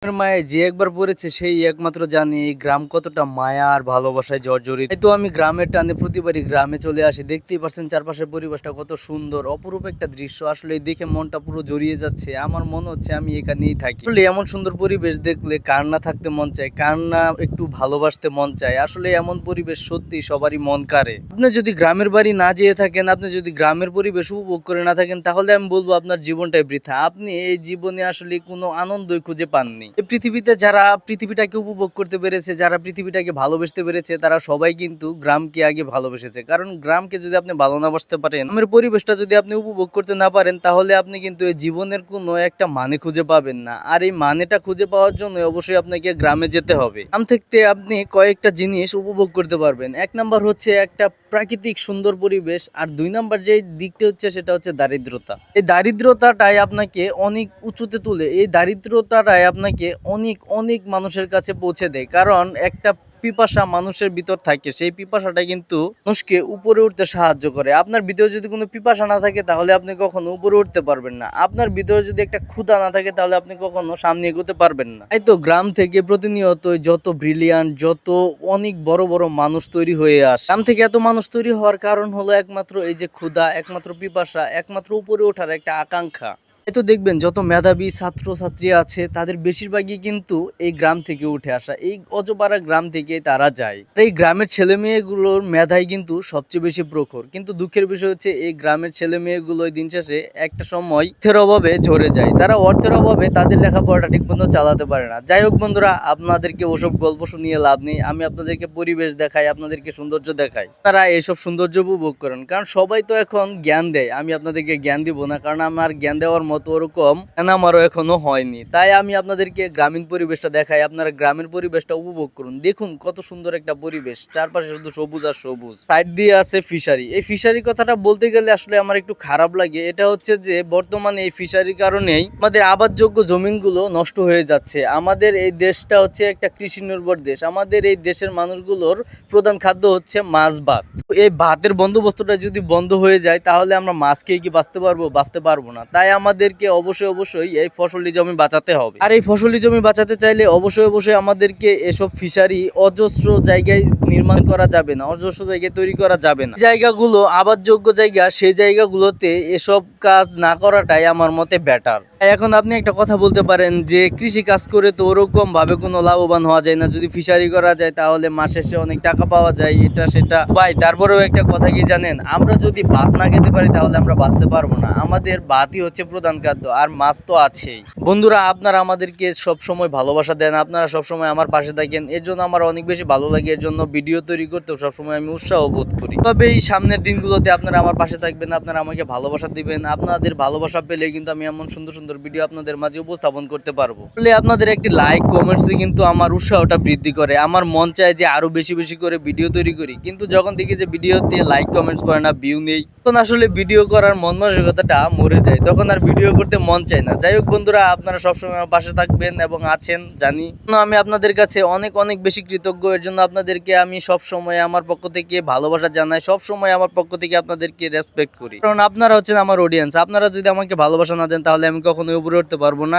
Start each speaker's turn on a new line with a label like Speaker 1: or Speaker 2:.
Speaker 1: মায়ায় যে একবার পড়েছে সেই একমাত্র জানে এই গ্রাম কতটা মায়া আর ভালোবাসায় জর্জরিত। তাই তো আমি গ্রামের টানে প্রতিবারই গ্রামে চলে আসি। দেখতেই পাচ্ছেন চারপাশের পরিবেশটা কত সুন্দর, অপরূপ একটা দৃশ্য। আসলে এই দেখে মনটা পুরো জড়িয়ে যাচ্ছে। আমার মনে হচ্ছে আমি এখানেই থাকি। আসলে এমন সুন্দর পরিবেশ দেখলে কার না থাকতে মন চায়, কার না একটু ভালোবাসতে মন চায়। আসলে এমন পরিবেশ সত্যি সবারই মন কাড়ে। আপনি যদি গ্রামের বাড়ি না যেয়ে থাকেন, আপনি যদি গ্রামের পরিবেশ উপভোগ করে না থাকেন, তাহলে আমি বলবো আপনার জীবনটাই বৃথা। আপনি এই জীবনে আসলে কোনো আনন্দই খুঁজে পাননি। এই পৃথিবীতে যারা পৃথিবীটাকে উপভোগ করতে পেরেছে, যারা পৃথিবীটাকে ভালোবাসতে পেরেছে, তারা সবাই কিন্তু গ্রামকে আগে ভালোবেসেছে। কারণ গ্রামকে যদি আপনি ভালো না বাসতে পারেন, গ্রামের পরিবেশটা যদি আপনি উপভোগ করতে না পারেন, তাহলে আপনি কিন্তু এই জীবনের কোনো একটা মানে খুঁজে পাবেন না। আর এই মানেটা খুঁজে পাওয়ার জন্য অবশ্যই আপনাকে গ্রামে যেতে হবে। গ্রাম থেকে আপনি কয়েকটা জিনিস উপভোগ করতে পারবেন। এক নাম্বার হচ্ছে একটা প্রাকৃতিক সুন্দর পরিবেশ, আর দুই নাম্বার যে দিকটা হচ্ছে সেটা হচ্ছে দারিদ্রতা। এই দারিদ্রতাটাই আপনাকে অনেক উঁচুতে তুলে, এই দারিদ্রতাটাই আপনাকে অনেক অনেক মানুষের কাছে পৌঁছে দেয়। কারণ একটা পিপাসা মানুষের ভিতর থাকে, সেই পিপাসাটা কিন্তু মানুষকে উপরে উঠতে সাহায্য করে। আপনার ভিতরে যদি কোনো পিপাসা না থাকে, তাহলে আপনি কখনো উপরে উঠতে পারবেন না। আপনার ভিতরে যদি একটা ক্ষুধা না থাকে, তাহলে আপনি কখনো সামনে এগোতে পারবেন না। তাই তো গ্রাম থেকে প্রতিনিয়ত যত ব্রিলিয়ান্ট, যত অনেক বড় বড় মানুষ তৈরি হয়ে আসে। গ্রাম থেকে এত মানুষ তৈরি হওয়ার কারণ হলো একমাত্র এই যে ক্ষুধা, একমাত্র পিপাসা, একমাত্র উপরে ওঠার একটা আকাঙ্ক্ষা। এই তো দেখবেন যত মেধাবী ছাত্র ছাত্রী আছে, তাদের বেশিরভাগই কিন্তু এই গ্রাম থেকে উঠে আসা, এই অজপাড়া গ্রাম থেকে তারা যায়। আর এই গ্রামের ছেলে মেয়েগুলোর মেধাই কিন্তু সবচেয়ে বেশি প্রখর। কিন্তু দুঃখের বিষয় হচ্ছে এই গ্রামের ছেলে মেয়েগুলো দিন শেষে একটা সময় অর্থের অভাবে ঝরে যায়। তারা অর্থের অভাবে তাদের লেখাপড়াটা ঠিক মতো চালাতে পারে না। যাই হোক বন্ধুরা, আপনাদেরকে ওসব গল্প শুনিয়ে লাভ নেই। আমি আপনাদেরকে পরিবেশ দেখাই, আপনাদেরকে সৌন্দর্য দেখাই, তারা এইসব সৌন্দর্য উপভোগ করেন। কারণ সবাই তো এখন জ্ঞান দেয়, আমি আপনাদেরকে জ্ঞান দিব না, কারণ আমার জ্ঞান দেওয়ার মতো ওরকম জ্ঞান আমারও এখনো হয়নি। তাই আমি আপনাদেরকে গ্রামীণ পরিবেশটা দেখাই, আপনারা গ্রামের পরিবেশটা উপভোগ করুন। দেখুন কত সুন্দর একটা পরিবেশ, চারপাশে শুধু সবুজ আর সবুজ। সাইড দিয়ে আছে ফিশারি। এই ফিশারি কথাটা বলতে গেলে আসলে আমার একটু খারাপ লাগে। এটা হচ্ছে যে বর্তমানে এই ফিশারির কারণেই আমাদের আবাদযোগ্য জমিনগুলো নষ্ট হয়ে যাচ্ছে। আমাদের এই দেশটা হচ্ছে একটা কৃষি নির্ভর দেশ। আমাদের এই দেশের মানুষগুলোর প্রধান খাদ্য হচ্ছে মাছ ভাত। এই ভাতের বন্দোবস্তটা যদি বন্ধ হয়ে যায়, তাহলে আমরা মাছ খেয়ে কি বাঁচতে পারবো? বাঁচতে পারবো না। তাই আমাদেরকে অবশ্যই অবশ্যই এই ফসলি জমি বাঁচাতে হবে। আর এই ফসলি জমি বাঁচাতে চাইলে অবশ্যই অবশ্যই আমাদেরকে এসব ফিশারি অজস্র জায়গায় নির্মাণ করা যাবে না, অজস্র জায়গায় তৈরি করা যাবে না। জায়গাগুলো আবাদযোগ্য জায়গা, সেই জায়গাগুলোতে এসব কাজ না করাটাই আমার মতে বেটার। এখন আপনি একটা কথা বলতে পারেন যে কৃষি কাজ করে তো ওরকম ভাবে কোনো লাভবান হওয়া যায় না, যদি ফিশারি করা যায় তাহলে মাস শেষে অনেক টাকা পাওয়া যায়, এটা সেটা। ভাই তারপরেও একটা কথা কি জানেন, আমরা যদি ভাত না খেতে পারি তাহলে আমরা বাঁচতে পারবো না। আমাদের ভাতই হচ্ছে প্রধান খাদ্য, আর মাছ তো আছেই। বন্ধুরা, আপনারা আমাদেরকে সব সময় ভালোবাসা দেন, আপনারা সব সময় আমার পাশে থাকেন, এর জন্য আমার অনেক বেশি ভালো লাগে। এর জন্য ভিডিও তৈরি করতেও সবসময় আমি উৎসাহ বোধ করি। তবে এই সামনের দিনগুলোতে আপনারা আমার পাশে থাকবেন, আপনারা আমাকে ভালোবাসা দিবেন। আপনাদের ভালোবাসা পেলে কিন্তু আমি এমন সুন্দর সুন্দর ভিডিও আপনাদের মাঝে উপস্থাপন করতে পারবো। বলে আপনাদের একটি লাইক কমেন্টসে কিন্তু আমার উৎসাহটা বৃদ্ধি করে। আমার মন চায় যে আরো বেশি বেশি করে ভিডিও তৈরি করি, কিন্তু যখন দেখি যে ভিডিওতে লাইক কমেন্টস পড়ে না, ভিউ নেই, তখন আসলে ভিডিও করার মন মানসিকতাটা মরে যায়, তখন আর ভিডিও করতে মন চায় না। যাই হোক বন্ধুরা, আপনারা সবসময় আমার পাশে থাকবেন এবং আছেন জানি, আমি আপনাদের কাছে অনেক অনেক বেশি কৃতজ্ঞ। এর জন্য আপনাদেরকে আমি সব সময় আমার পক্ষ থেকে ভালোবাসা জানাই, সব সময় আমার পক্ষ থেকে আপনাদেরকে রেসপেক্ট করি, কারণ আপনারা হচ্ছেন আমার অডিয়েন্স। আপনারা যদি আমাকে ভালোবাসা না দেন, তাহলে আমি কখনোই উপরে উঠতে পারবো না।